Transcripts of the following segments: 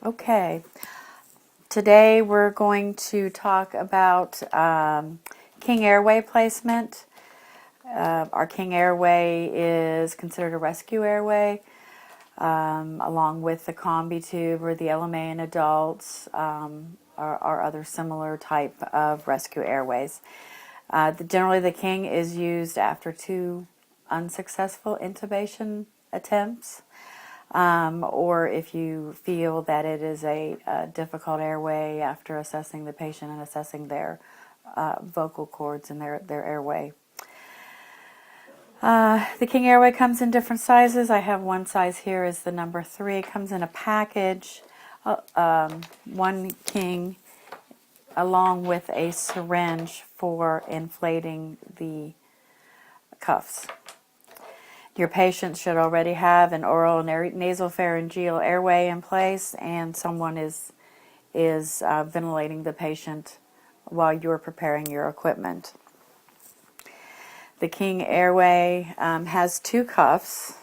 Okay, today we're going to talk about King Airway placement. Our King Airway is considered a rescue airway, along with the combi tube or the LMA in adults, or other similar type of rescue airways. Generally, the King is used after 2 unsuccessful intubation attempts. Or if you feel that it is a difficult airway after assessing the patient and assessing their vocal cords and their airway. The King Airway comes in different sizes. I have one size here is the number 3. It comes in a package, one King along with a syringe for inflating the cuffs. Your patient should already have an oral nasopharyngeal airway in place, and someone is ventilating the patient while you're preparing your equipment. The King Airway has 2 cuffs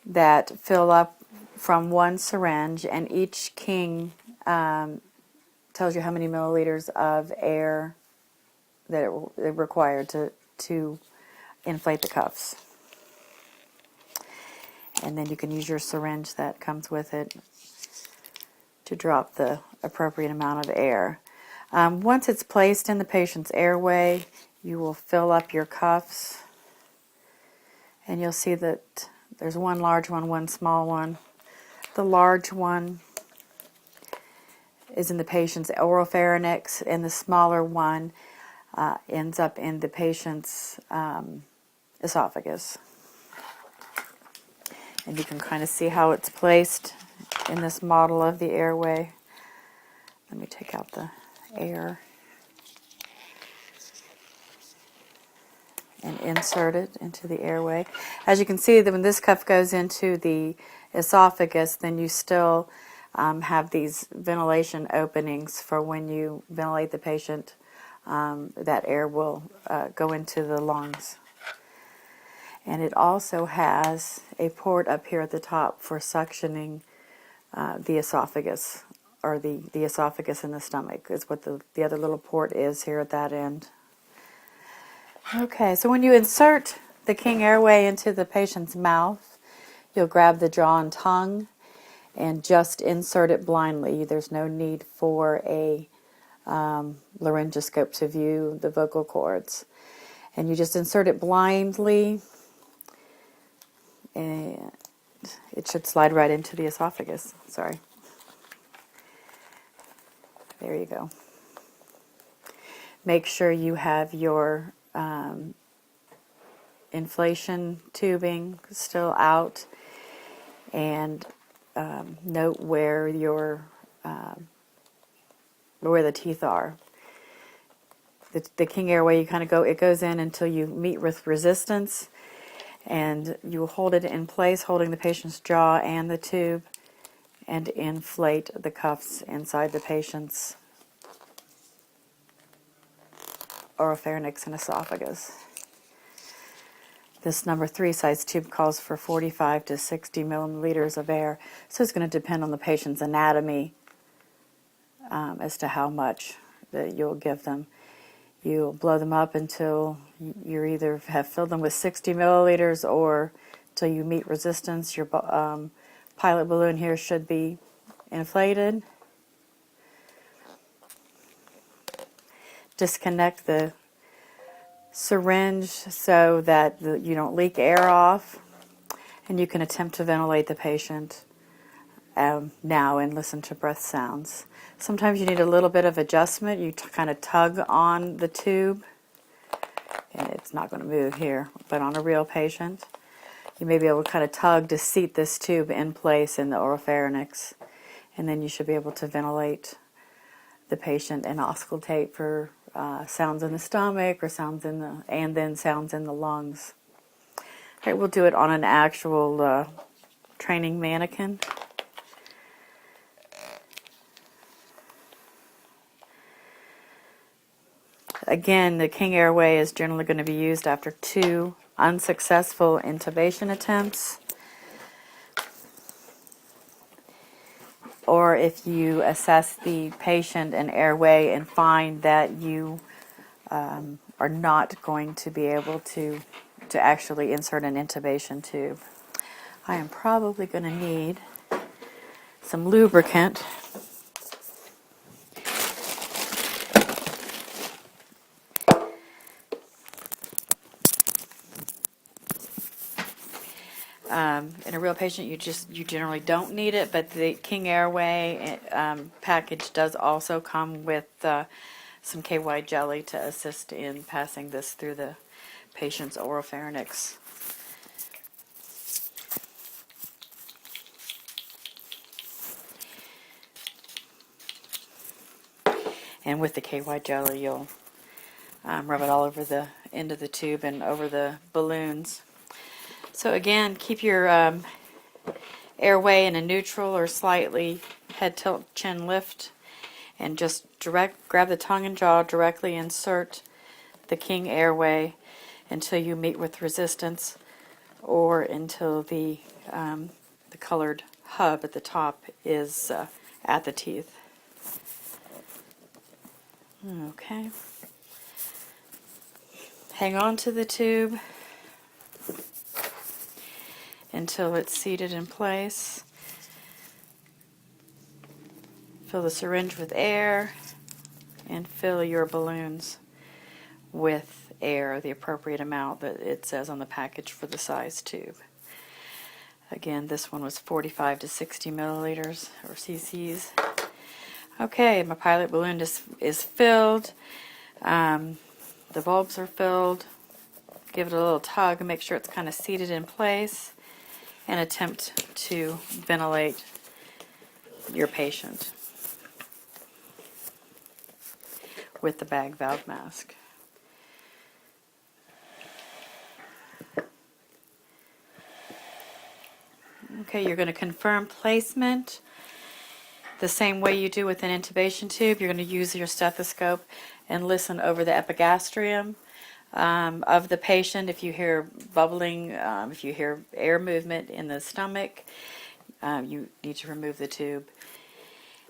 that fill up from one syringe, and each King tells you how many milliliters of air that it required to inflate the cuffs. And then you can use your syringe that comes with it to drop the appropriate amount of air. Once it's placed in the patient's airway, you will fill up your cuffs, and you'll see that there's one large one, one small one. The large one is in the patient's oropharynx, and the smaller one ends up in the patient's esophagus. And you can kind of see how it's placed in this model of the airway. Let me take out the air and insert it into the airway. As you can see, that when this cuff goes into the esophagus, then you still have these ventilation openings for when you ventilate the patient. That air will go into the lungs. And it also has a port up here at the top for suctioning the esophagus, or the esophagus in the stomach is what the other little port is here at that end. Okay, so when you insert the King Airway into the patient's mouth, you'll grab the jaw and tongue and just insert it blindly. There's no need for a laryngoscope to view the vocal cords. And you just insert it blindly, and it should slide right into the esophagus. Sorry. There you go. Make sure you have your inflation tubing still out, and note where where the teeth are. The King Airway, it goes in until you meet with resistance, and you hold it in place, holding the patient's jaw and the tube, and inflate the cuffs inside the patient's oropharynx and esophagus. This number 3 size tube calls for 45 to 60 milliliters of air, so it's going to depend on the patient's anatomy as to how much that you'll give them. You'll blow them up until you either have filled them with 60 milliliters or till you meet resistance. Your pilot balloon here should be inflated. Disconnect the syringe so that you don't leak air off, and you can attempt to ventilate the patient now and listen to breath sounds. Sometimes you need a little bit of adjustment. You kind of tug on the tube, and it's not going to move here, but on a real patient, you may be able to kind of tug to seat this tube in place in the oropharynx, and then you should be able to ventilate the patient and auscultate for sounds in the stomach or sounds and then sounds in the lungs. All right, we'll do it on an actual training mannequin. Again, the King Airway is generally going to be used after 2 unsuccessful intubation attempts. or if you assess the patient and airway and find that you are not going to be able to actually insert an intubation tube. I am probably going to need some lubricant. In a real patient, you generally don't need it, but the King Airway package does also come with some KY jelly to assist in passing this through the patient's oropharynx. And with the KY jelly, you'll rub it all over the end of the tube and over the balloons. So again, keep your airway in a neutral or slightly head tilt chin lift, and just grab the tongue and jaw, directly insert the King Airway until you meet with resistance, or until the colored hub at the top is at the teeth. Okay. Hang on to the tube until it's seated in place. Fill the syringe with air and fill your balloons with air, the appropriate amount that it says on the package for the size tube. Again, this one was 45 to 60 milliliters or cc's. Okay, my pilot balloon is filled. The bulbs are filled. Give it a little tug and make sure it's kind of seated in place, and attempt to ventilate your patient with the bag valve mask. Okay, you're going to confirm placement the same way you do with an intubation tube. You're going to use your stethoscope and listen over the epigastrium of the patient. If you hear bubbling, if you hear air movement in the stomach, you need to remove the tube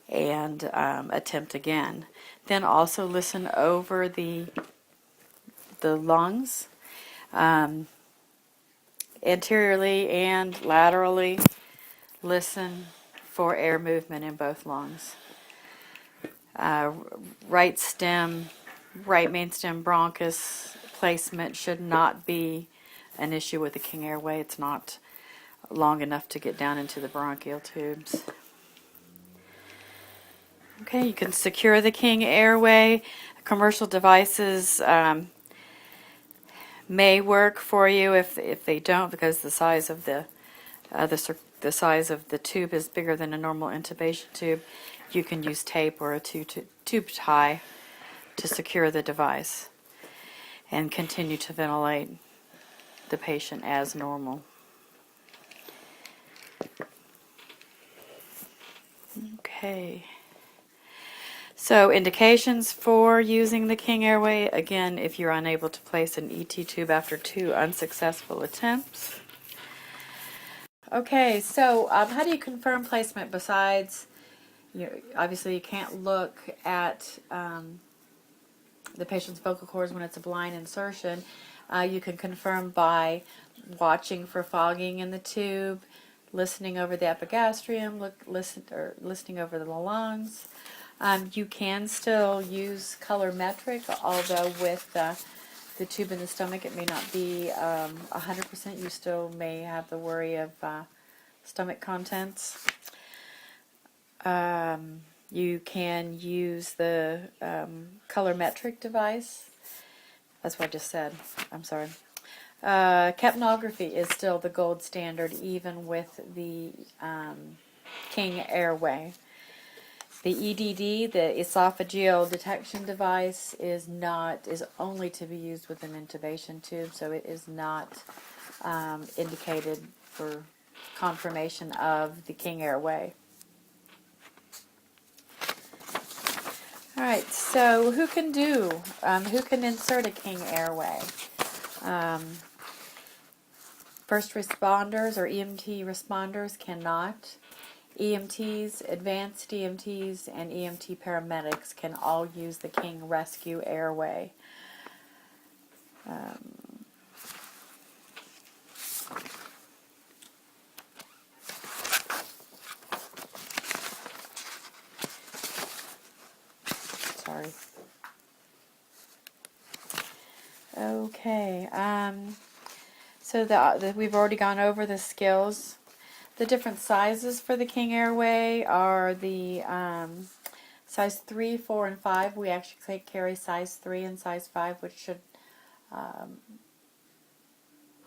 and attempt again. Then also listen over the lungs, anteriorly and laterally. Listen for air movement in both lungs. Right main stem bronchus placement should not be an issue with the King Airway. It's not long enough to get down into the bronchial tubes. Okay, you can secure the King Airway. Commercial devices may work for you. If they don't, because the size of the size of the tube is bigger than a normal intubation tube, you can use tape or a tube tie to secure the device and continue to ventilate the patient as normal. Okay. So indications for using the King Airway, again, if you're unable to place an ET tube after 2 unsuccessful attempts. Okay, so how do you confirm placement besides, obviously you can't look at the patient's vocal cords when it's a blind insertion. You can confirm by watching for fogging in the tube, listening over the epigastrium, listening over the lungs. You can still use colorimetric, although with the tube in the stomach it may not be 100%. You still may have the worry of stomach contents. You can use the colorimetric device. That's what I just said. I'm sorry. Capnography is still the gold standard, even with the King Airway. The EDD, the esophageal detection device, is only to be used with an intubation tube, so it is not indicated for confirmation of the King Airway. All right, so who can insert a King Airway? First responders or EMT responders cannot. EMTs, advanced EMTs, and EMT paramedics can all use the King Rescue Airway. Sorry. Okay. So we've already gone over the skills. The different sizes for the King Airway are the size 3, 4, and 5. We actually carry size 3 and size 5, which should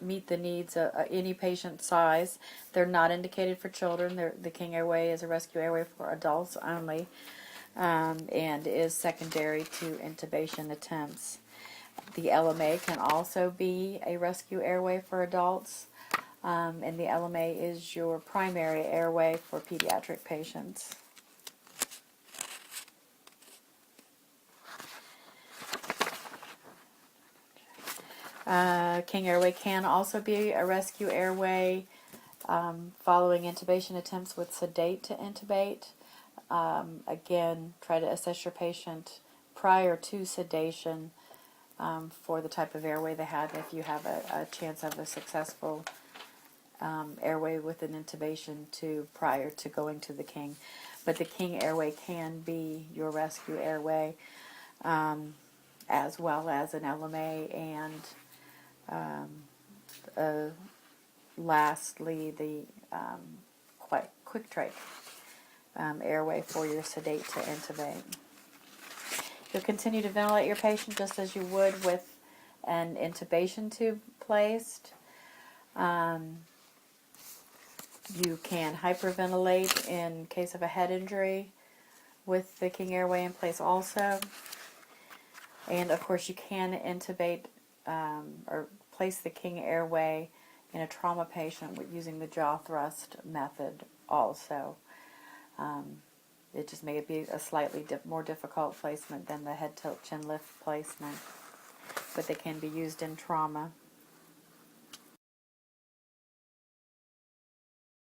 meet the needs of any patient size. They're not indicated for children. The King Airway is a rescue airway for adults only, and is secondary to intubation attempts. The LMA can also be a rescue airway for adults, and the LMA is your primary airway for pediatric patients. King Airway can also be a rescue airway following intubation attempts with sedate to intubate. Again, try to assess your patient prior to sedation for the type of airway they have, if you have a chance of a successful airway with an intubation prior to going to the King. But the King Airway can be your rescue airway, as well as an LMA, and lastly the quick trach airway for your sedate to intubate. You'll continue to ventilate your patient just as you would with an intubation tube placed. You can hyperventilate in case of a head injury with the King Airway in place also. And of course you can intubate or place the King Airway in a trauma patient using the jaw thrust method also. It just may be a slightly more difficult placement than the head tilt chin lift placement, but they can be used in trauma.